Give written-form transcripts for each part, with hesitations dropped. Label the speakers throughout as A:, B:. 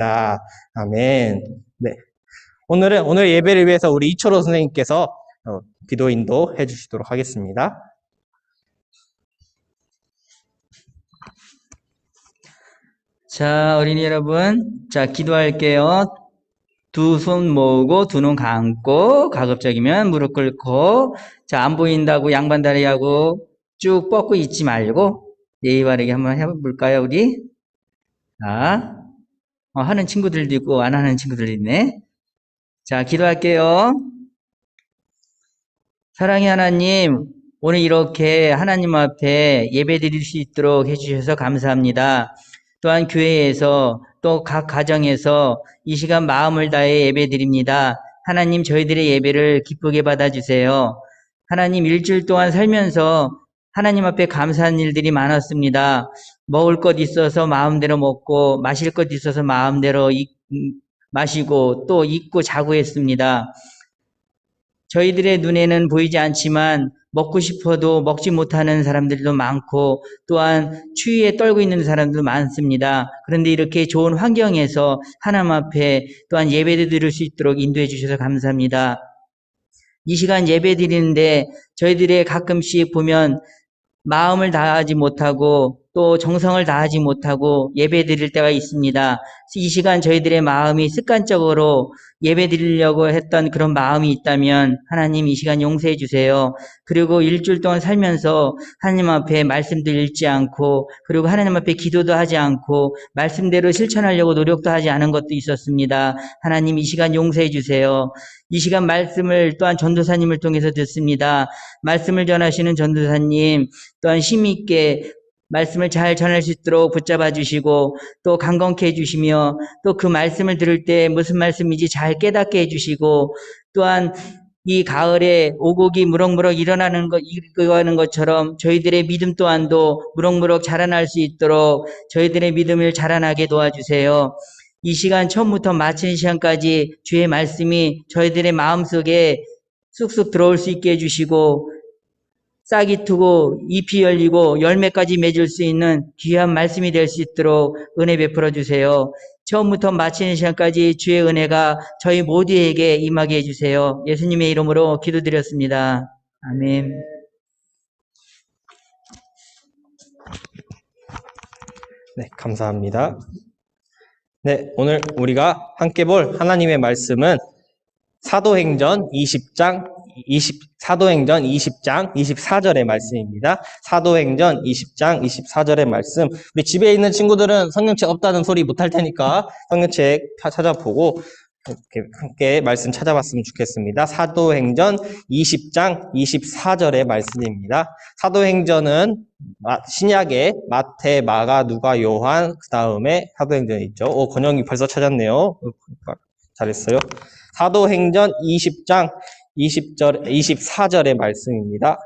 A: 아멘. 네. 오늘 예배를 위해서 우리 이철호 선생님께서 기도 인도해 주시도록 하겠습니다.
B: 자, 어린이 여러분, 자, 기도할게요. 두 손 모으고 두 눈 감고 가급적이면 무릎 꿇고, 자, 안 보인다고 양반다리하고 쭉 뻗고 있지 말고 예의 바르게 한번 해볼까요, 우리? 자, 하는 친구들도 있고 안 하는 친구들도 있네. 자, 기도할게요. 사랑의 하나님, 오늘 이렇게 하나님 앞에 예배 드릴 수 있도록 해주셔서 감사합니다. 또한 교회에서 또 각 가정에서 이 시간 마음을 다해 예배 드립니다. 하나님, 저희들의 예배를 기쁘게 받아주세요. 하나님, 일주일 동안 살면서 하나님 앞에 감사한 일들이 많았습니다. 먹을 것 있어서 마음대로 먹고, 마실 것 있어서 마음대로 마시고, 또 입고 자고 했습니다. 저희들의 눈에는 보이지 않지만 먹고 싶어도 먹지 못하는 사람들도 많고, 또한 추위에 떨고 있는 사람도 많습니다. 그런데 이렇게 좋은 환경에서 하나님 앞에 또한 예배 드릴 수 있도록 인도해 주셔서 감사합니다. 이 시간 예배 드리는데 저희들의 가끔씩 보면 마음을 다하지 못하고 또 정성을 다하지 못하고 예배 드릴 때가 있습니다. 이 시간 저희들의 마음이 습관적으로 예배 드리려고 했던 그런 마음이 있다면 하나님 이 시간 용서해 주세요. 그리고 일주일 동안 살면서 하나님 앞에 말씀도 읽지 않고, 그리고 하나님 앞에 기도도 하지 않고 말씀대로 실천하려고 노력도 하지 않은 것도 있었습니다. 하나님 이 시간 용서해 주세요. 이 시간 말씀을 또한 전도사님을 통해서 듣습니다. 말씀을 전하시는 전도사님 또한 힘있게 말씀을 잘 전할 수 있도록 붙잡아 주시고, 또 강건케 해주시며, 또 그 말씀을 들을 때 무슨 말씀인지 잘 깨닫게 해주시고, 또한 이 가을에 오곡이 무럭무럭 일어나는 것처럼 저희들의 믿음 또한도 무럭무럭 자라날 수 있도록 저희들의 믿음을 자라나게 도와주세요. 이 시간 처음부터 마치는 시간까지 주의 말씀이 저희들의 마음속에 쑥쑥 들어올 수 있게 해주시고, 싹이 트고 잎이 열리고 열매까지 맺을 수 있는 귀한 말씀이 될 수 있도록 은혜 베풀어 주세요. 처음부터 마치는 시간까지 주의 은혜가 저희 모두에게 임하게 해주세요. 예수님의 이름으로 기도드렸습니다. 아멘.
A: 네, 감사합니다. 네, 오늘 우리가 함께 볼 하나님의 말씀은 사도행전 20장 24절의 말씀입니다. 사도행전 20장 24절의 말씀. 우리 집에 있는 친구들은 성경책 없다는 소리 못할 테니까 성경책 찾아보고 이렇게 함께 말씀 찾아봤으면 좋겠습니다. 사도행전 20장 24절의 말씀입니다. 사도행전은 신약에 마태, 마가, 누가, 요한, 그 다음에 사도행전이 있죠. 권영이 벌써 찾았네요. 잘했어요. 사도행전 20장 24절의 말씀입니다.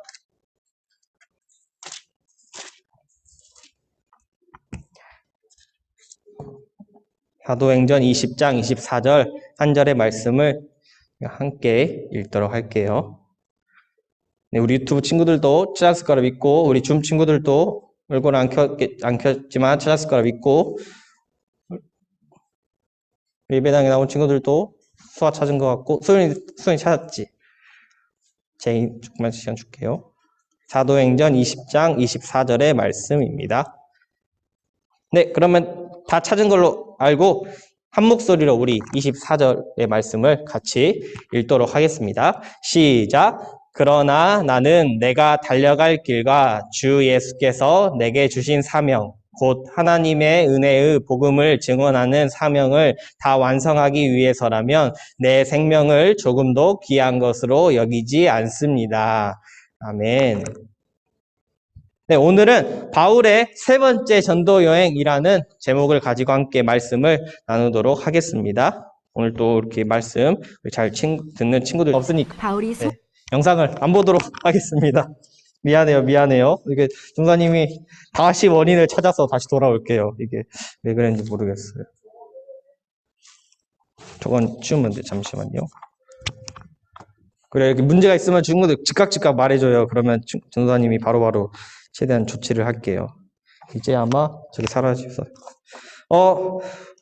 A: 사도행전 20장 24절 한 절의 말씀을 함께 읽도록 할게요. 네, 우리 유튜브 친구들도 찾았을 거라 믿고, 우리 줌 친구들도 얼굴 안 켰지만 찾았을 거라 믿고, 예배당에 나온 친구들도 수아 찾은 것 같고, 수연이 찾았지? 제이 조금만 시간 줄게요. 사도행전 20장 24절의 말씀입니다. 네, 그러면 다 찾은 걸로 알고 한 목소리로 우리 24절의 말씀을 같이 읽도록 하겠습니다. 시작! 그러나 나는 내가 달려갈 길과 주 예수께서 내게 주신 사명, 곧 하나님의 은혜의 복음을 증언하는 사명을 다 완성하기 위해서라면 내 생명을 조금도 귀한 것으로 여기지 않습니다. 아멘. 네, 오늘은 바울의 세 번째 전도 여행이라는 제목을 가지고 함께 말씀을 나누도록 하겠습니다. 오늘 또 이렇게 말씀 잘 듣는 친구들 없으니까
C: 바울이
A: 네, 영상을 안 보도록 하겠습니다. 미안해요. 이게 중사님이 다시 원인을 찾아서 다시 돌아올게요. 이게 왜 그랬는지 모르겠어요. 저건 치우면 돼. 잠시만요. 그래, 이렇게 문제가 있으면 친구들 즉각 말해줘요. 그러면 전도사님이 바로바로 최대한 조치를 할게요. 이제 아마 저기 사라졌어요.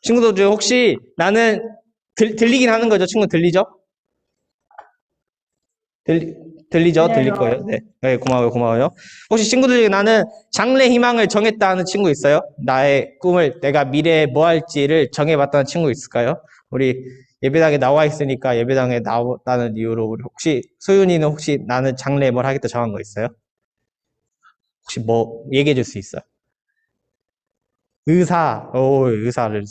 A: 친구들 중 혹시 나는 들리긴 하는 거죠? 친구 들리죠? 들리죠? 들릴 거예요. 네. 네, 고마워요. 혹시 친구들 중에 나는 장래 희망을 정했다 하는 친구 있어요? 나의 꿈을, 내가 미래에 뭐 할지를 정해봤다는 친구 있을까요? 우리 예배당에 나와 있으니까 예배당에 나왔다는 이유로 우리 혹시 소윤이는 혹시 나는 장래에 뭘 하겠다 정한 거 있어요? 혹시 뭐 얘기해 줄 수 있어요? 의사를.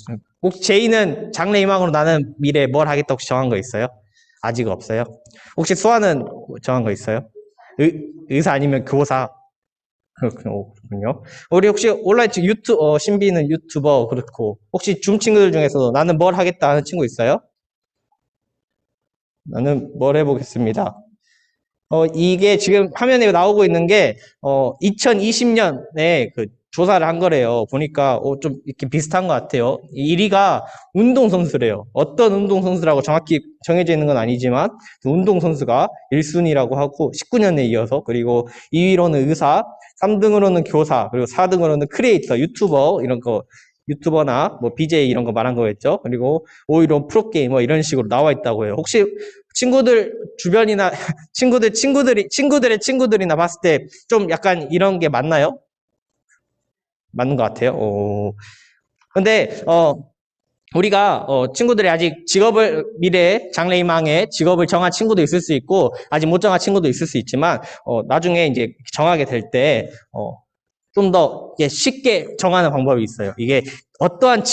A: 혹시 제이는 장래 희망으로 나는 미래에 뭘 하겠다 혹시 정한 거 있어요? 아직 없어요? 혹시 수아는 정한 거 있어요? 의사 아니면 교사? 그렇군요. 우리 혹시 온라인 신비는 유튜버 그렇고 혹시 줌 친구들 중에서도 나는 뭘 하겠다 하는 친구 있어요? 나는 뭘 해보겠습니다. 이게 지금 화면에 나오고 있는 게 2020년에 그 조사를 한 거래요. 보니까 좀 이렇게 비슷한 것 같아요. 1위가 운동선수래요. 어떤 운동선수라고 정확히 정해져 있는 건 아니지만 그 운동선수가 1순위라고 하고 19년에 이어서, 그리고 2위로는 의사, 3등으로는 교사, 그리고 4등으로는 크리에이터, 유튜버 이런 거, 유튜버나 뭐 BJ 이런 거 말한 거겠죠. 그리고 5위로 프로게이머 이런 식으로 나와 있다고 해요. 혹시 친구들 주변이나 친구들의 친구들이나 봤을 때 좀 약간 이런 게 맞나요? 맞는 것 같아요. 근데 우리가 친구들이 아직 미래에 장래희망에 직업을 정한 친구도 있을 수 있고 아직 못 정한 친구도 있을 수 있지만 나중에 이제 정하게 될 때 좀 더 쉽게 정하는 방법이 있어요. 이게 어떠한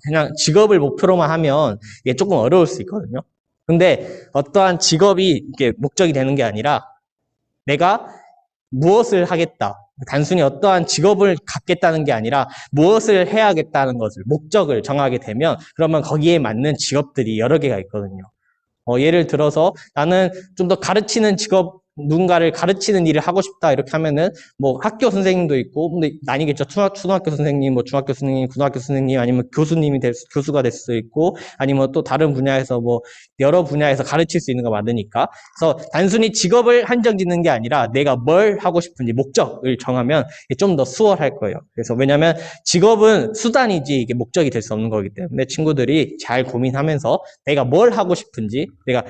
A: 그냥 직업을 목표로만 하면 이게 조금 어려울 수 있거든요. 근데 어떠한 직업이 이게 목적이 되는 게 아니라 내가 무엇을 하겠다. 단순히 어떠한 직업을 갖겠다는 게 아니라 무엇을 해야겠다는 것을, 목적을 정하게 되면 그러면 거기에 맞는 직업들이 여러 개가 있거든요. 예를 들어서 나는 좀 더 가르치는 직업, 누군가를 가르치는 일을 하고 싶다 이렇게 하면은 뭐 학교 선생님도 있고, 근데 아니겠죠. 초등학교 선생님, 뭐 중학교 선생님, 고등학교 선생님, 아니면 교수가 될 수도 있고, 아니면 또 다른 분야에서 뭐 여러 분야에서 가르칠 수 있는 거 많으니까. 그래서 단순히 직업을 한정 짓는 게 아니라 내가 뭘 하고 싶은지 목적을 정하면 좀 더 수월할 거예요. 그래서 왜냐하면 직업은 수단이지 이게 목적이 될 수 없는 거기 때문에 친구들이 잘 고민하면서 내가 뭘 하고 싶은지, 내가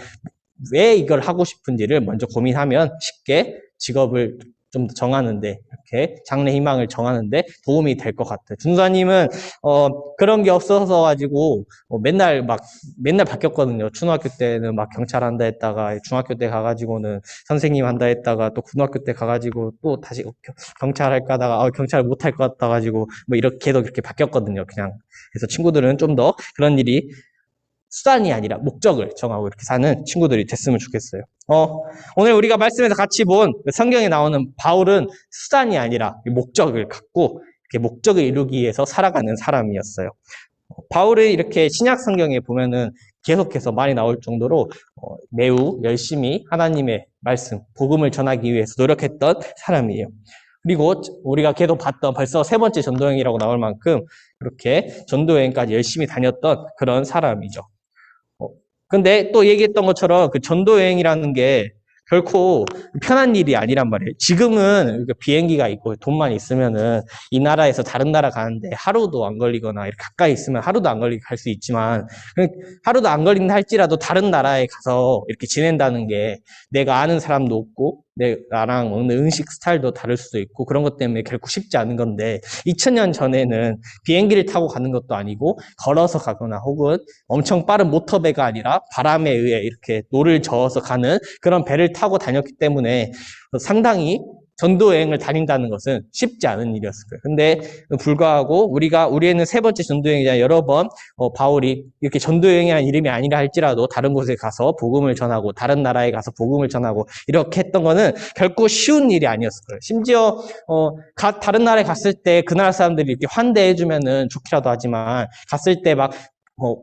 A: 왜 이걸 하고 싶은지를 먼저 고민하면 쉽게 직업을 좀 정하는데, 이렇게 장래 희망을 정하는데 도움이 될 것 같아요. 준수님은 그런 게 없어서 가지고 맨날 바뀌었거든요. 초등학교 때는 막 경찰 한다 했다가 중학교 때 가가지고는 선생님 한다 했다가 또 고등학교 때 가가지고 또 다시 경찰 할까 하다가 경찰 못 할 것 같다 가지고 뭐 이렇게도 그렇게 바뀌었거든요. 그냥. 그래서 친구들은 좀 더 그런 일이 수단이 아니라 목적을 정하고 이렇게 사는 친구들이 됐으면 좋겠어요. 오늘 우리가 말씀에서 같이 본 성경에 나오는 바울은 수단이 아니라 목적을 갖고 이렇게 목적을 이루기 위해서 살아가는 사람이었어요. 바울이 이렇게 신약 성경에 보면은 계속해서 많이 나올 정도로 매우 열심히 하나님의 말씀, 복음을 전하기 위해서 노력했던 사람이에요. 그리고 우리가 계속 봤던 벌써 세 번째 전도여행이라고 나올 만큼 그렇게 전도여행까지 열심히 다녔던 그런 사람이죠. 근데 또 얘기했던 것처럼 그 전도여행이라는 게 결코 편한 일이 아니란 말이에요. 지금은 비행기가 있고 돈만 있으면은 이 나라에서 다른 나라 가는데 하루도 안 걸리거나 이렇게 가까이 있으면 하루도 안 걸리게 갈 수 있지만 하루도 안 걸린다 할지라도 다른 나라에 가서 이렇게 지낸다는 게 내가 아는 사람도 없고 나랑 먹는 음식 스타일도 다를 수도 있고 그런 것 때문에 결코 쉽지 않은 건데 2000년 전에는 비행기를 타고 가는 것도 아니고 걸어서 가거나 혹은 엄청 빠른 모터배가 아니라 바람에 의해 이렇게 노를 저어서 가는 그런 배를 타고 다녔기 때문에 상당히 전도 여행을 다닌다는 것은 쉽지 않은 일이었을 거예요. 근데 불구하고 우리에는 세 번째 전도 여행이자 여러 번 바울이 이렇게 전도 여행이라는 이름이 아니라 할지라도 다른 곳에 가서 복음을 전하고 다른 나라에 가서 복음을 전하고 이렇게 했던 거는 결코 쉬운 일이 아니었을 거예요. 심지어 다른 나라에 갔을 때 그 나라 사람들이 이렇게 환대해주면은 좋기라도 하지만 갔을 때 막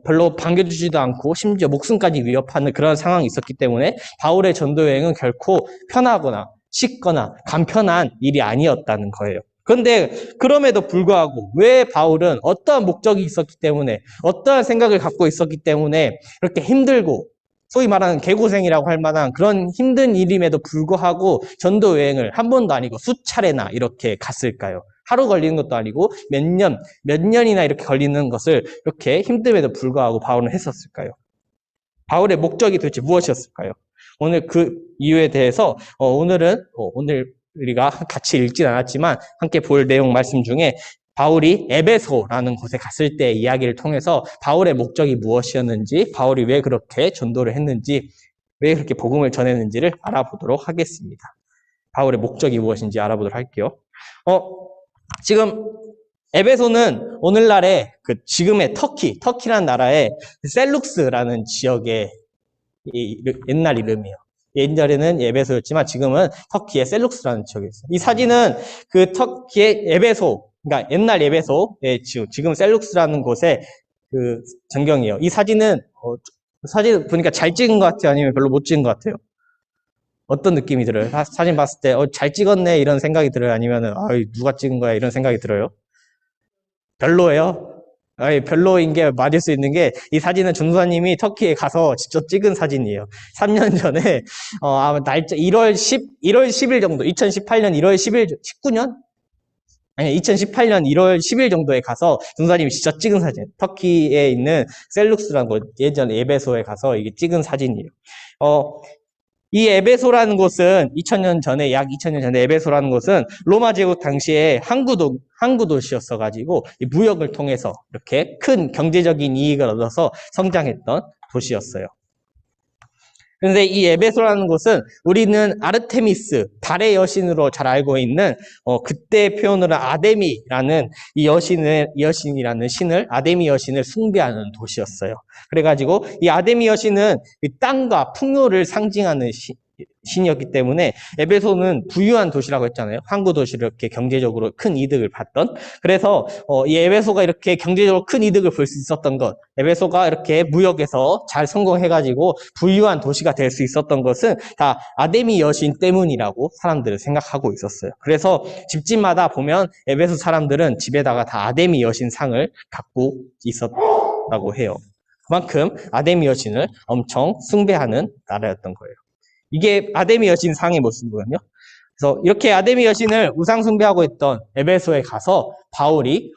A: 별로 반겨주지도 않고 심지어 목숨까지 위협하는 그런 상황이 있었기 때문에 바울의 전도 여행은 결코 편하거나 쉽거나 간편한 일이 아니었다는 거예요. 그런데 그럼에도 불구하고 왜 바울은 어떠한 목적이 있었기 때문에 어떠한 생각을 갖고 있었기 때문에 그렇게 힘들고 소위 말하는 개고생이라고 할 만한 그런 힘든 일임에도 불구하고 전도 여행을 한 번도 아니고 수차례나 이렇게 갔을까요? 하루 걸리는 것도 아니고 몇 년이나 이렇게 걸리는 것을 이렇게 힘듦에도 불구하고 바울은 했었을까요? 바울의 목적이 도대체 무엇이었을까요? 오늘 그 이유에 대해서 오늘 우리가 같이 읽진 않았지만 함께 볼 내용 말씀 중에 바울이 에베소라는 곳에 갔을 때 이야기를 통해서 바울의 목적이 무엇이었는지, 바울이 왜 그렇게 전도를 했는지, 왜 그렇게 복음을 전했는지를 알아보도록 하겠습니다. 바울의 목적이 무엇인지 알아보도록 할게요. 지금 에베소는 오늘날의 지금의 터키라는 나라의 셀룩스라는 지역의 옛날 이름이에요. 옛날에는 에베소였지만 지금은 터키의 셀룩스라는 지역이 있어요. 이 사진은 그 터키의 에베소, 그러니까 옛날 에베소의 지금 셀룩스라는 곳의 그 전경이에요. 이 사진은 사진 보니까 잘 찍은 것 같아요? 아니면 별로 못 찍은 것 같아요? 어떤 느낌이 들어요? 사진 봤을 때 잘 찍었네 이런 생각이 들어요? 아니면은 누가 찍은 거야 이런 생각이 들어요? 별로예요? 별로인 게 맞을 수 있는 게 이 사진은 전도사님이 터키에 가서 직접 찍은 사진이에요. 3년 전에 아마 날짜 1월 10일 정도, 2018년 1월 10일 19년? 아니 2018년 1월 10일 정도에 가서 전도사님이 직접 찍은 사진. 터키에 있는 셀룩스라는 곳, 예전 에베소에 가서 이게 찍은 사진이에요. 이 에베소라는 곳은 약 2000년 전에 에베소라는 곳은 로마 제국 당시에 항구 도시였어가지고 무역을 통해서 이렇게 큰 경제적인 이익을 얻어서 성장했던 도시였어요. 그런데 이 에베소라는 곳은 우리는 아르테미스, 달의 여신으로 잘 알고 있는 그때 표현으로 아데미라는 여신이라는 신을 아데미 여신을 숭배하는 도시였어요. 그래가지고 이 아데미 여신은 이 땅과 풍요를 상징하는 신이었기 때문에 에베소는 부유한 도시라고 했잖아요. 항구 도시를 이렇게 경제적으로 큰 이득을 봤던. 그래서 이 에베소가 이렇게 경제적으로 큰 이득을 볼 수 있었던 것, 에베소가 이렇게 무역에서 잘 성공해가지고 부유한 도시가 될 수 있었던 것은 다 아데미 여신 때문이라고 사람들은 생각하고 있었어요. 그래서 집집마다 보면 에베소 사람들은 집에다가 다 아데미 여신 상을 갖고 있었다고 해요. 그만큼 아데미 여신을 엄청 숭배하는 나라였던 거예요. 이게 아데미 여신 상의 모습이거든요. 그래서 이렇게 아데미 여신을 우상 숭배하고 있던 에베소에 가서 바울이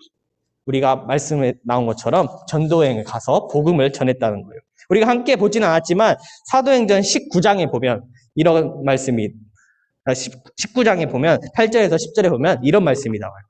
A: 우리가 말씀에 나온 것처럼 전도여행을 가서 복음을 전했다는 거예요. 우리가 함께 보지는 않았지만 사도행전 19장에 보면 이런 말씀이 19장에 보면 8절에서 10절에 보면 이런 말씀이 나와요.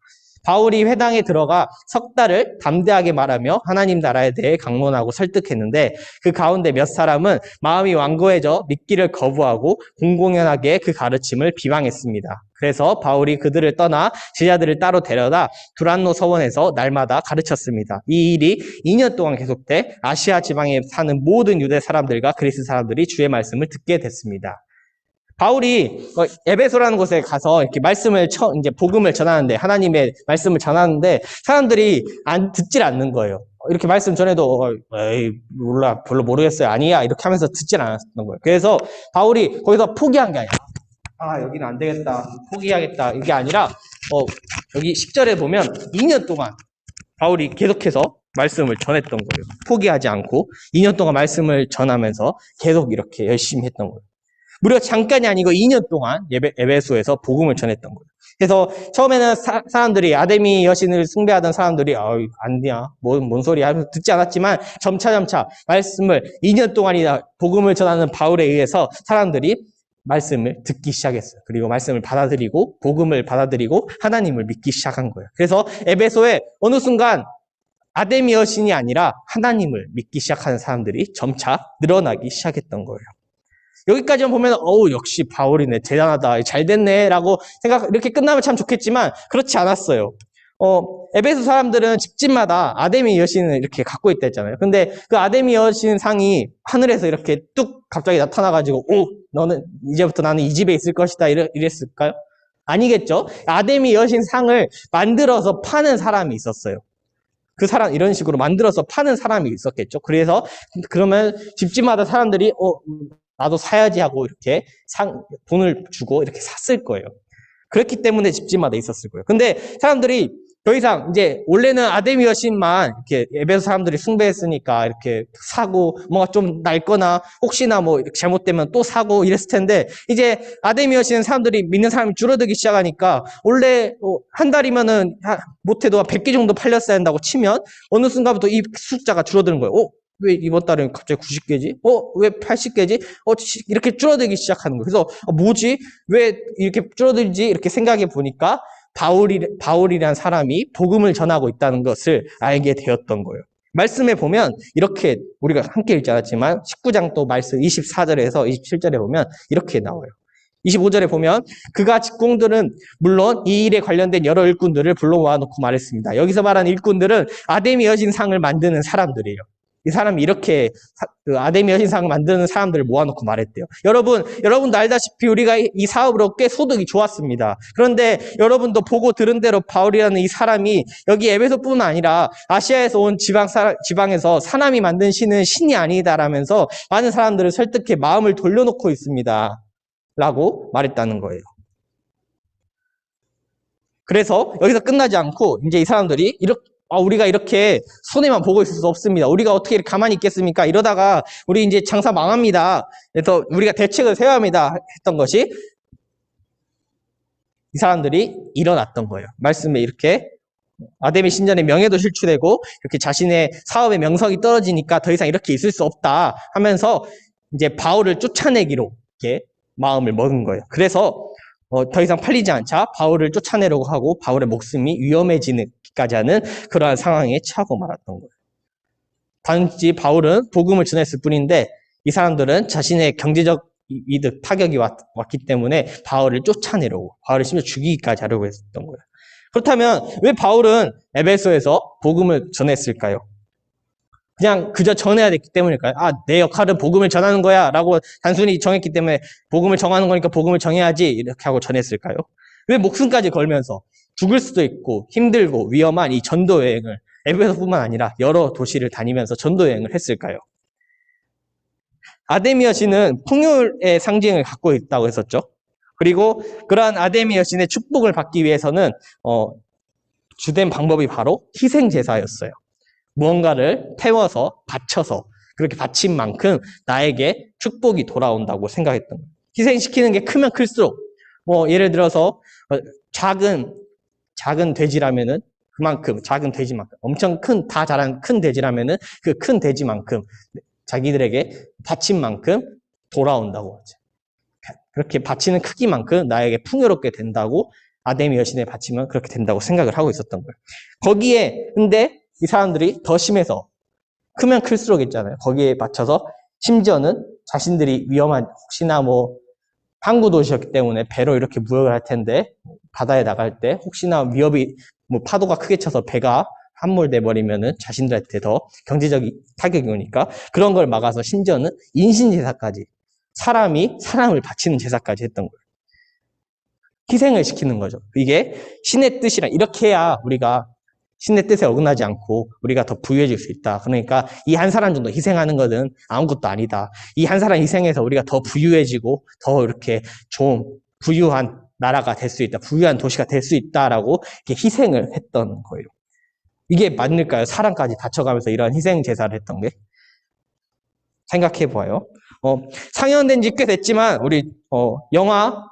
A: 바울이 회당에 들어가 석 달을 담대하게 말하며 하나님 나라에 대해 강론하고 설득했는데 그 가운데 몇 사람은 마음이 완고해져 믿기를 거부하고 공공연하게 그 가르침을 비방했습니다. 그래서 바울이 그들을 떠나 제자들을 따로 데려다 두란노 서원에서 날마다 가르쳤습니다. 이 일이 2년 동안 계속돼 아시아 지방에 사는 모든 유대 사람들과 그리스 사람들이 주의 말씀을 듣게 됐습니다. 바울이 에베소라는 곳에 가서 이렇게 이제 복음을 전하는데, 하나님의 말씀을 전하는데, 사람들이 듣질 않는 거예요. 이렇게 말씀 전해도, 에이, 몰라, 별로 모르겠어요. 아니야. 이렇게 하면서 듣질 않았던 거예요. 그래서 바울이 거기서 포기한 게 아니라, 여기는 안 되겠다. 포기하겠다. 이게 아니라, 여기 10절에 보면 2년 동안 바울이 계속해서 말씀을 전했던 거예요. 포기하지 않고 2년 동안 말씀을 전하면서 계속 이렇게 열심히 했던 거예요. 무려 잠깐이 아니고 2년 동안 에베소에서 복음을 전했던 거예요. 그래서 처음에는 사람들이 아데미 여신을 숭배하던 사람들이 안 돼야 뭔 소리야 하면서 듣지 않았지만 점차 말씀을 2년 동안이나 복음을 전하는 바울에 의해서 사람들이 말씀을 듣기 시작했어요. 그리고 말씀을 받아들이고 복음을 받아들이고 하나님을 믿기 시작한 거예요. 그래서 에베소에 어느 순간 아데미 여신이 아니라 하나님을 믿기 시작하는 사람들이 점차 늘어나기 시작했던 거예요. 여기까지만 보면 역시 바울이네, 대단하다, 잘 됐네 라고 이렇게 끝나면 참 좋겠지만 그렇지 않았어요. 에베소 사람들은 집집마다 아데미 여신을 이렇게 갖고 있다 했잖아요. 근데 그 아데미 여신 상이 하늘에서 이렇게 뚝 갑자기 나타나가지고 너는 이제부터 나는 이 집에 있을 것이다 이랬을까요? 아니겠죠. 아데미 여신 상을 만들어서 파는 사람이 있었어요. 그 사람 이런 식으로 만들어서 파는 사람이 있었겠죠. 그러면 집집마다 사람들이 나도 사야지 하고 이렇게 돈을 주고 이렇게 샀을 거예요. 그렇기 때문에 집집마다 있었을 거예요. 근데 사람들이 더 이상 이제 원래는 아데미 여신만 이렇게 에베소 사람들이 숭배했으니까 이렇게 사고 뭔가 좀 낡거나 혹시나 뭐 이렇게 잘못되면 또 사고 이랬을 텐데 이제 아데미 여신 사람들이 믿는 사람이 줄어들기 시작하니까 원래 한 달이면은 못해도 한 100개 정도 팔렸어야 한다고 치면 어느 순간부터 이 숫자가 줄어드는 거예요. 왜 이번 달은 갑자기 90개지? 왜 80개지? 이렇게 줄어들기 시작하는 거예요. 그래서 뭐지? 왜 이렇게 줄어들지? 이렇게 생각해 보니까 바울이라는 사람이 복음을 전하고 있다는 것을 알게 되었던 거예요. 말씀에 보면 이렇게 우리가 함께 읽지 않았지만 19장 또 말씀 24절에서 27절에 보면 이렇게 나와요. 25절에 보면 그가 직공들은 물론 이 일에 관련된 여러 일꾼들을 불러 모아놓고 말했습니다. 여기서 말하는 일꾼들은 아데미 여신상을 만드는 사람들이에요. 이 사람이 이렇게 아데미 여신상을 만드는 사람들을 모아놓고 말했대요. 여러분도 알다시피 우리가 이 사업으로 꽤 소득이 좋았습니다. 그런데 여러분도 보고 들은 대로 바울이라는 이 사람이 여기 에베소뿐만 아니라 아시아에서 온 지방에서 사람이 만든 신은 신이 아니다라면서 많은 사람들을 설득해 마음을 돌려놓고 있습니다. 라고 말했다는 거예요. 그래서 여기서 끝나지 않고 이제 이 사람들이 우리가 이렇게 손해만 보고 있을 수 없습니다. 우리가 어떻게 이렇게 가만히 있겠습니까? 이러다가 우리 이제 장사 망합니다. 그래서 우리가 대책을 세워야 합니다. 했던 것이 이 사람들이 일어났던 거예요. 말씀에 이렇게 아데미 신전의 명예도 실추되고 이렇게 자신의 사업의 명성이 떨어지니까 더 이상 이렇게 있을 수 없다 하면서 이제 바울을 쫓아내기로 이렇게 마음을 먹은 거예요. 그래서 더 이상 팔리지 않자 바울을 쫓아내려고 하고 바울의 목숨이 위험해지기까지 하는 그러한 상황에 처하고 말았던 거예요. 단지 바울은 복음을 전했을 뿐인데 이 사람들은 자신의 경제적 이득, 타격이 왔기 때문에 바울을 쫓아내려고, 바울을 심지어 죽이기까지 하려고 했었던 거예요. 그렇다면 왜 바울은 에베소에서 복음을 전했을까요? 그냥 그저 전해야 됐기 때문일까요? 내 역할은 복음을 전하는 거야 라고 단순히 정했기 때문에 복음을 정하는 거니까 복음을 전해야지 이렇게 하고 전했을까요? 왜 목숨까지 걸면서 죽을 수도 있고 힘들고 위험한 이 전도 여행을 에베소뿐만 아니라 여러 도시를 다니면서 전도 여행을 했을까요? 아데미 여신은 풍요의 상징을 갖고 있다고 했었죠. 그리고 그러한 아데미 여신의 축복을 받기 위해서는 주된 방법이 바로 희생제사였어요. 무언가를 태워서 바쳐서 그렇게 바친 만큼 나에게 축복이 돌아온다고 생각했던 거예요. 희생시키는 게 크면 클수록 예를 들어서 작은 돼지라면은 그만큼 작은 돼지만큼 엄청 다 자란 큰 돼지라면은 그 큰 돼지만큼 자기들에게 바친 만큼 돌아온다고 하죠. 그렇게 바치는 크기만큼 나에게 풍요롭게 된다고 아데미 여신에 바치면 그렇게 된다고 생각을 하고 있었던 거예요. 거기에 근데 이 사람들이 더 심해서 크면 클수록 있잖아요. 거기에 맞춰서 심지어는 자신들이 위험한 혹시나 항구 도시였기 때문에 배로 이렇게 무역을 할 텐데 바다에 나갈 때 혹시나 위협이 파도가 크게 쳐서 배가 함몰돼 버리면은 자신들한테 더 경제적 타격이 오니까 그런 걸 막아서 심지어는 인신 제사까지 사람이 사람을 바치는 제사까지 했던 거예요. 희생을 시키는 거죠. 이게 신의 뜻이라 이렇게 해야 우리가 신의 뜻에 어긋나지 않고 우리가 더 부유해질 수 있다. 그러니까 이 한 사람 정도 희생하는 것은 아무것도 아니다. 이 한 사람 희생해서 우리가 더 부유해지고 더 이렇게 좀 부유한 나라가 될 수 있다. 부유한 도시가 될 수 있다라고 이렇게 희생을 했던 거예요. 이게 맞을까요? 사람까지 바쳐가면서 이런 희생 제사를 했던 게? 생각해 보아요. 상영된 지 꽤 됐지만 우리 영화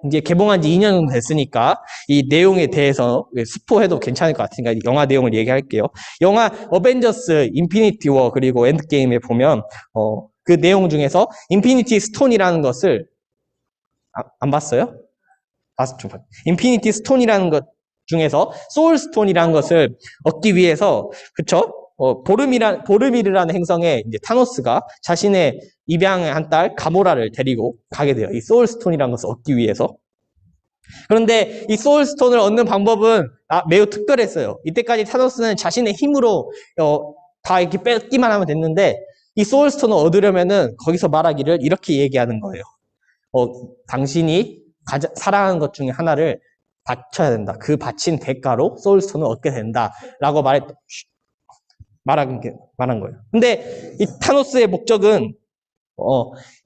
A: 이제 개봉한 지 2년 정도 됐으니까 이 내용에 대해서 스포해도 괜찮을 것 같으니까 영화 내용을 얘기할게요. 영화 어벤져스 인피니티 워 그리고 엔드게임에 보면 그 내용 중에서 인피니티 스톤이라는 것을 안 봤어요? 봤죠. 인피니티 스톤이라는 것 중에서 소울 스톤이라는 것을 얻기 위해서 그쵸? 보르미르라는 행성에 이제 타노스가 자신의 입양의 한 딸 가모라를 데리고 가게 돼요. 이 소울스톤이라는 것을 얻기 위해서. 그런데 이 소울스톤을 얻는 방법은 매우 특별했어요. 이때까지 타노스는 자신의 힘으로 다 이렇게 뺏기만 하면 됐는데 이 소울스톤을 얻으려면은 거기서 말하기를 이렇게 얘기하는 거예요. 당신이 사랑하는 것 중에 하나를 바쳐야 된다. 그 바친 대가로 소울스톤을 얻게 된다라고 말한 거예요. 근데 이 타노스의 목적은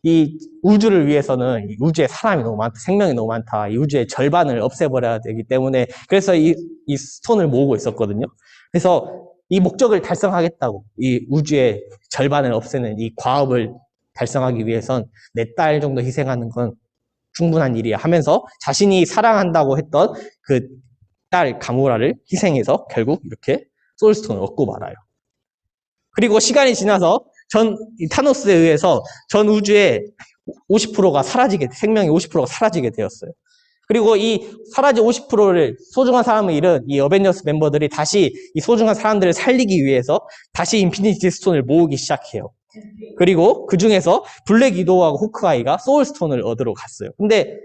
A: 이 우주를 위해서는 이 우주에 사람이 너무 많다, 생명이 너무 많다, 이 우주의 절반을 없애버려야 되기 때문에 그래서 이 스톤을 모으고 있었거든요. 그래서 이 목적을 달성하겠다고 이 우주의 절반을 없애는 이 과업을 달성하기 위해선 4달 정도 희생하는 건 충분한 일이야 하면서 자신이 사랑한다고 했던 그 딸 가모라를 희생해서 결국 이렇게 소울스톤을 얻고 말아요. 그리고 시간이 지나서 이 타노스에 의해서 전 우주의 50%가 생명의 50%가 사라지게 되었어요. 그리고 이 사라진 50%를 소중한 사람을 잃은 이 어벤져스 멤버들이 다시 이 소중한 사람들을 살리기 위해서 다시 인피니티 스톤을 모으기 시작해요. 그리고 그 중에서 블랙 위도우하고 호크아이가 소울스톤을 얻으러 갔어요. 근데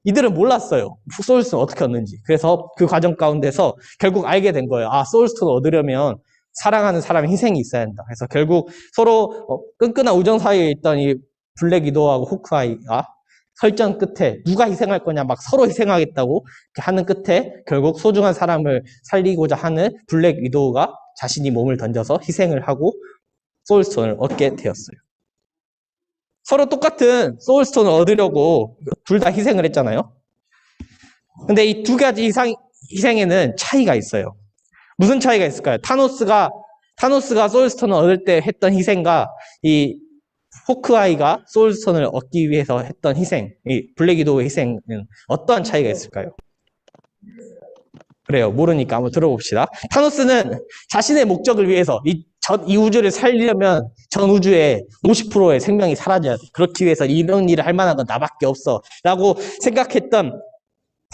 A: 이들은 몰랐어요. 소울스톤 어떻게 얻는지. 그래서 그 과정 가운데서 결국 알게 된 거예요. 아, 소울스톤을 얻으려면 사랑하는 사람의 희생이 있어야 한다. 그래서 결국 서로 끈끈한 우정 사이에 있던 이 블랙 위도우하고 호크아이가 설전 끝에 누가 희생할 거냐 막 서로 희생하겠다고 하는 끝에 결국 소중한 사람을 살리고자 하는 블랙 위도우가 자신이 몸을 던져서 희생을 하고 소울스톤을 얻게 되었어요. 서로 똑같은 소울스톤을 얻으려고 둘 다 희생을 했잖아요. 근데 이 두 가지 희생에는 차이가 있어요. 무슨 차이가 있을까요? 타노스가 소울스톤을 얻을 때 했던 희생과 이 호크아이가 소울스톤을 얻기 위해서 했던 희생, 이 블랙 위도우의 희생은 어떠한 차이가 있을까요? 그래요. 모르니까 한번 들어봅시다. 타노스는 자신의 목적을 위해서 이 우주를 살리려면 전 우주의 50%의 생명이 사라져야 돼. 그렇기 위해서 이런 일을 할 만한 건 나밖에 없어. 라고 생각했던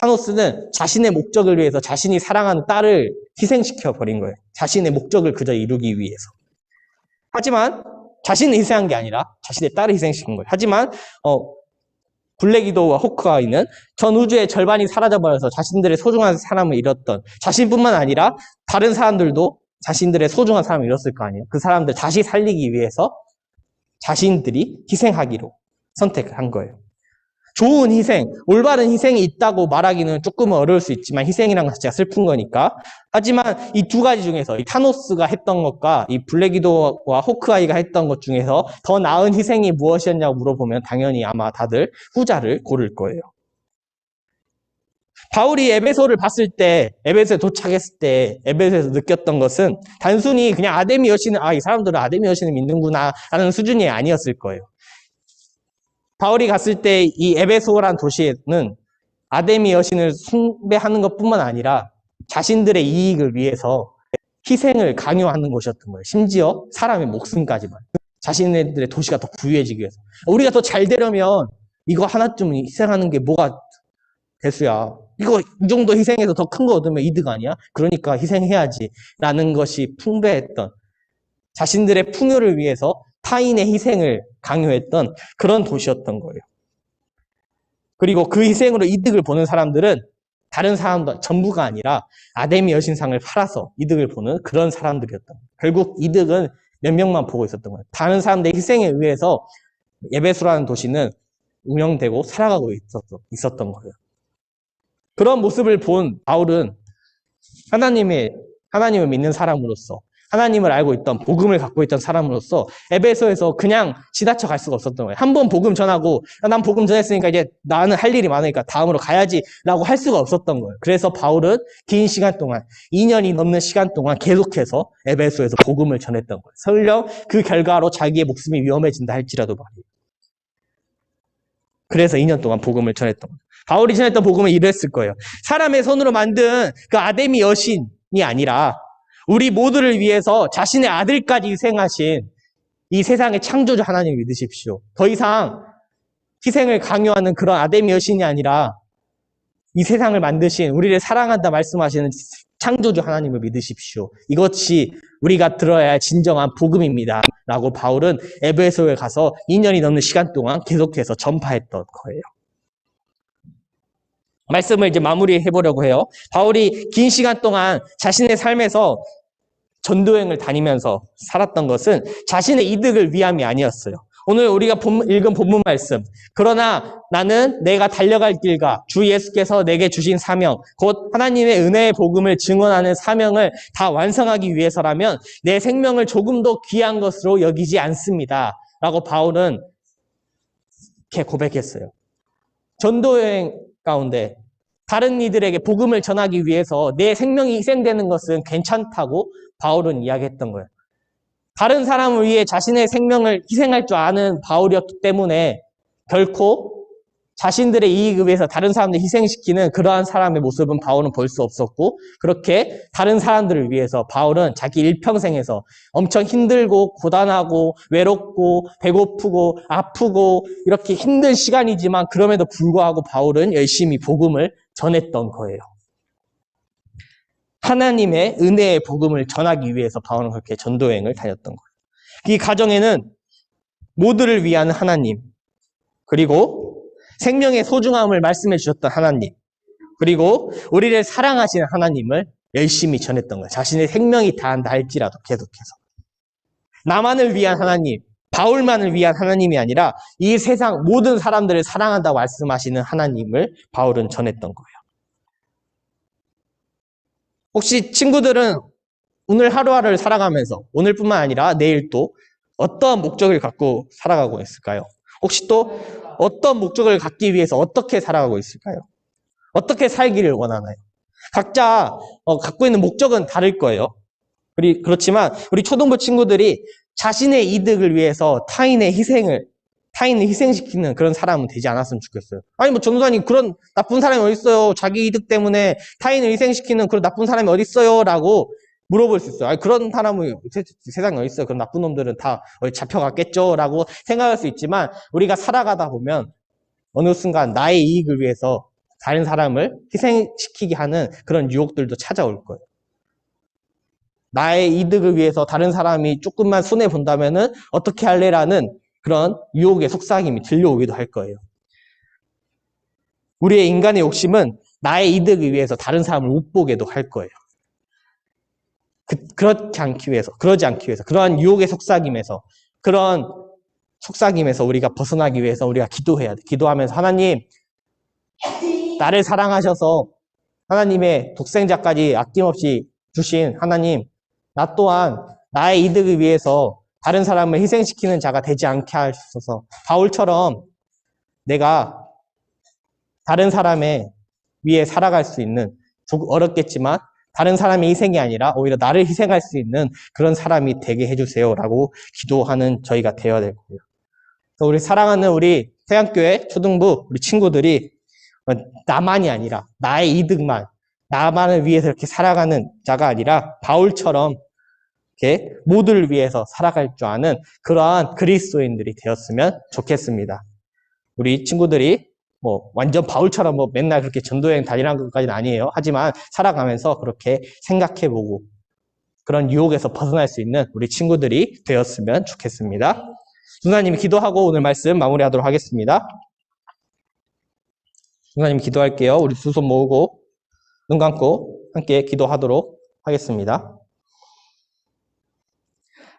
A: 타노스는 자신의 목적을 위해서 자신이 사랑하는 딸을 희생시켜 버린 거예요. 자신의 목적을 그저 이루기 위해서. 하지만 자신을 희생한 게 아니라 자신의 딸을 희생시킨 거예요. 하지만 블랙 위도우와 호크아이는 전 우주의 절반이 사라져버려서 자신들의 소중한 사람을 잃었던 자신뿐만 아니라 다른 사람들도 자신들의 소중한 사람을 잃었을 거 아니에요. 그 사람들 다시 살리기 위해서 자신들이 희생하기로 선택한 거예요. 좋은 희생, 올바른 희생이 있다고 말하기는 조금은 어려울 수 있지만 희생이라는 것 자체가 슬픈 거니까. 하지만 이 두 가지 중에서 이 타노스가 했던 것과 이 블랙 위도우와 호크아이가 했던 것 중에서 더 나은 희생이 무엇이었냐고 물어보면 당연히 아마 다들 후자를 고를 거예요. 바울이 에베소를 봤을 때, 에베소에 도착했을 때, 에베소에서 느꼈던 것은 단순히 그냥 아데미 여신을, 이 사람들은 아데미 여신을 믿는구나 하는 수준이 아니었을 거예요. 바울이 갔을 때 이 에베소라는 도시에는 아데미 여신을 숭배하는 것뿐만 아니라 자신들의 이익을 위해서 희생을 강요하는 곳이었던 거예요. 심지어 사람의 목숨까지만. 자신들의 도시가 더 부유해지기 위해서. 우리가 더 잘 되려면 이거 하나쯤 희생하는 게 뭐가 대수야. 이거 이 정도 희생해서 더 큰 거 얻으면 이득 아니야? 그러니까 희생해야지 라는 것이 풍배했던, 자신들의 풍요를 위해서 타인의 희생을 강요했던 그런 도시였던 거예요. 그리고 그 희생으로 이득을 보는 사람들은 다른 사람들 전부가 아니라 아데미 여신상을 팔아서 이득을 보는 그런 사람들이었던 거예요. 결국 이득은 몇 명만 보고 있었던 거예요. 다른 사람들의 희생에 의해서 에베소라는 도시는 운영되고 살아가고 있었던 거예요. 그런 모습을 본 바울은 하나님을 믿는 사람으로서, 하나님을 알고 있던, 복음을 갖고 있던 사람으로서 에베소에서 그냥 지나쳐 갈 수가 없었던 거예요. 한 번 복음 전하고 난 복음 전했으니까 이제 나는 할 일이 많으니까 다음으로 가야지 라고 할 수가 없었던 거예요. 그래서 바울은 긴 시간 동안, 2년이 넘는 시간 동안 계속해서 에베소에서 복음을 전했던 거예요. 설령 그 결과로 자기의 목숨이 위험해진다 할지라도 말이에요. 그래서 2년 동안 복음을 전했던 거예요. 바울이 전했던 복음은 이랬을 거예요. 사람의 손으로 만든 그 아데미 여신이 아니라 우리 모두를 위해서 자신의 아들까지 희생하신 이 세상의 창조주 하나님을 믿으십시오. 더 이상 희생을 강요하는 그런 아데미 여신이 아니라 이 세상을 만드신, 우리를 사랑한다 말씀하시는 창조주 하나님을 믿으십시오. 이것이 우리가 들어야 할 진정한 복음입니다. 라고 바울은 에베소에 가서 2년이 넘는 시간 동안 계속해서 전파했던 거예요. 말씀을 이제 마무리해 보려고 해요. 바울이 긴 시간 동안 자신의 삶에서 전도행을 다니면서 살았던 것은 자신의 이득을 위함이 아니었어요. 오늘 우리가 읽은 본문 말씀. 그러나 나는 내가 달려갈 길과 주 예수께서 내게 주신 사명, 곧 하나님의 은혜의 복음을 증언하는 사명을 다 완성하기 위해서라면 내 생명을 조금도 귀한 것으로 여기지 않습니다. 라고 바울은 이렇게 고백했어요. 전도 여행 가운데 다른 이들에게 복음을 전하기 위해서 내 생명이 희생되는 것은 괜찮다고 바울은 이야기했던 거예요. 다른 사람을 위해 자신의 생명을 희생할 줄 아는 바울이었기 때문에 결코 자신들의 이익을 위해서 다른 사람들을 희생시키는 그러한 사람의 모습은 바울은 볼 수 없었고, 그렇게 다른 사람들을 위해서 바울은 자기 일평생에서 엄청 힘들고 고단하고 외롭고 배고프고 아프고 이렇게 힘든 시간이지만 그럼에도 불구하고 바울은 열심히 복음을 전했던 거예요. 하나님의 은혜의 복음을 전하기 위해서 바울은 그렇게 전도여행을 다녔던 거예요. 이 가정에는 모두를 위한 하나님, 그리고 생명의 소중함을 말씀해 주셨던 하나님, 그리고 우리를 사랑하시는 하나님을 열심히 전했던 거예요. 자신의 생명이 다한다 할지라도 계속해서. 나만을 위한 하나님, 바울만을 위한 하나님이 아니라 이 세상 모든 사람들을 사랑한다고 말씀하시는 하나님을 바울은 전했던 거예요. 혹시 친구들은 오늘 하루하루를 살아가면서 오늘뿐만 아니라 내일도 어떠한 목적을 갖고 살아가고 있을까요? 혹시 또 어떤 목적을 갖기 위해서 어떻게 살아가고 있을까요? 어떻게 살기를 원하나요? 각자 갖고 있는 목적은 다를 거예요. 그렇지만 우리 초등부 친구들이 자신의 이득을 위해서 타인을 희생시키는 그런 사람은 되지 않았으면 좋겠어요. 아니 뭐 전도사님 그런 나쁜 사람이 어디 있어요? 자기 이득 때문에 타인을 희생시키는 그런 나쁜 사람이 어디 있어요? 라고 물어볼 수 있어요. 아니 그런 사람은 세상에 어디 있어요? 그런 나쁜 놈들은 다 어디 잡혀갔겠죠? 라고 생각할 수 있지만 우리가 살아가다 보면 어느 순간 나의 이익을 위해서 다른 사람을 희생시키게 하는 그런 유혹들도 찾아올 거예요. 나의 이득을 위해서 다른 사람이 조금만 손해본다면은 어떻게 할래라는 그런 유혹의 속삭임이 들려오기도 할 거예요. 우리의 인간의 욕심은 나의 이득을 위해서 다른 사람을 못 보게도 할 거예요. 그러지 않기 위해서, 그러한 유혹의 속삭임에서, 그런 속삭임에서 우리가 벗어나기 위해서 우리가 기도해야 돼. 기도하면서 하나님, 나를 사랑하셔서 하나님의 독생자까지 아낌없이 주신 하나님, 나 또한 나의 이득을 위해서 다른 사람을 희생시키는 자가 되지 않게 하셔서 바울처럼 내가 다른 사람의 위해 살아갈 수 있는 어렵겠지만 다른 사람의 희생이 아니라 오히려 나를 희생할 수 있는 그런 사람이 되게 해주세요라고 기도하는 저희가 되어야 될 거예요. 우리 사랑하는 우리 태양교회 초등부 우리 친구들이 나만이 아니라 나의 이득만 나만을 위해서 이렇게 살아가는 자가 아니라 바울처럼 이렇게 모두를 위해서 살아갈 줄 아는 그러한 그리스도인들이 되었으면 좋겠습니다. 우리 친구들이 뭐 완전 바울처럼 뭐 맨날 그렇게 전도여행 다니라는 것까지는 아니에요. 하지만 살아가면서 그렇게 생각해보고 그런 유혹에서 벗어날 수 있는 우리 친구들이 되었으면 좋겠습니다. 누나님이 기도하고 오늘 말씀 마무리하도록 하겠습니다. 누나님 기도할게요. 우리 두 손 모으고 눈 감고 함께 기도하도록 하겠습니다.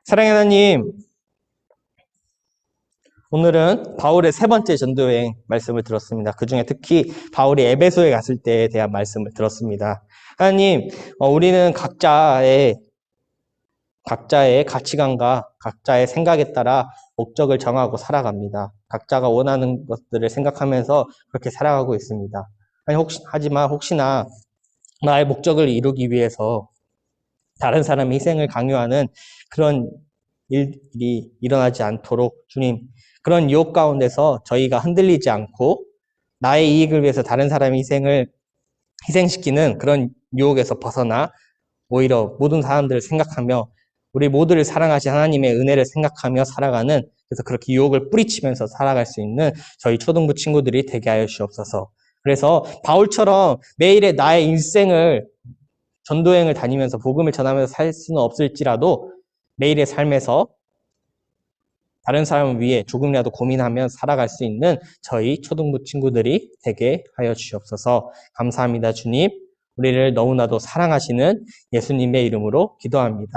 A: 사랑의 하나님, 오늘은 바울의 세 번째 전도여행 말씀을 들었습니다. 그 중에 특히 바울이 에베소에 갔을 때에 대한 말씀을 들었습니다. 하나님, 우리는 각자의 가치관과 각자의 생각에 따라 목적을 정하고 살아갑니다. 각자가 원하는 것들을 생각하면서 그렇게 살아가고 있습니다. 하지만 혹시나 나의 목적을 이루기 위해서 다른 사람의 희생을 강요하는 그런 일이 일어나지 않도록 주님, 그런 유혹 가운데서 저희가 흔들리지 않고 나의 이익을 위해서 다른 사람의 희생시키는 그런 유혹에서 벗어나 오히려 모든 사람들을 생각하며 우리 모두를 사랑하신 하나님의 은혜를 생각하며 살아가는, 그래서 그렇게 유혹을 뿌리치면서 살아갈 수 있는 저희 초등부 친구들이 되게 하여 주옵소서. 그래서 바울처럼 매일의 나의 일생을 전도여행을 다니면서 복음을 전하면서 살 수는 없을지라도 매일의 삶에서 다른 사람을 위해 조금이라도 고민하며 살아갈 수 있는 저희 초등부 친구들이 되게 하여 주옵소서. 감사합니다, 주님. 우리를 너무나도 사랑하시는 예수님의 이름으로 기도합니다.